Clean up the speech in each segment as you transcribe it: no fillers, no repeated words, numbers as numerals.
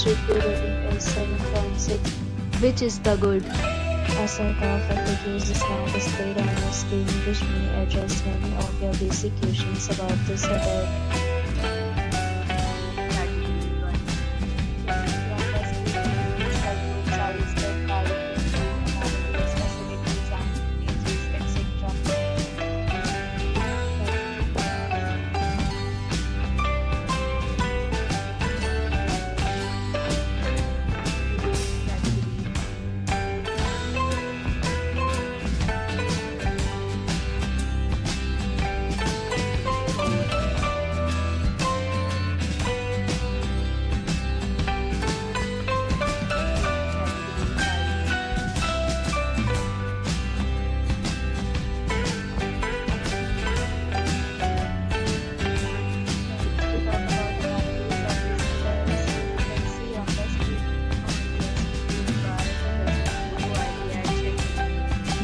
its review rating is 7.6, which is the good. A set of FAQs is now displayed on your screen, which may address many of your basic questions about this hotel.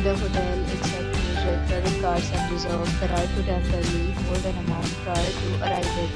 The hotel accepts major credit cards and reserves the right to temporarily hold an amount prior to arrival.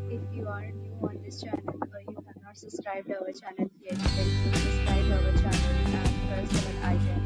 If you are new on this channel or you have not subscribed our channel yet, then please subscribe our channel and press the bell icon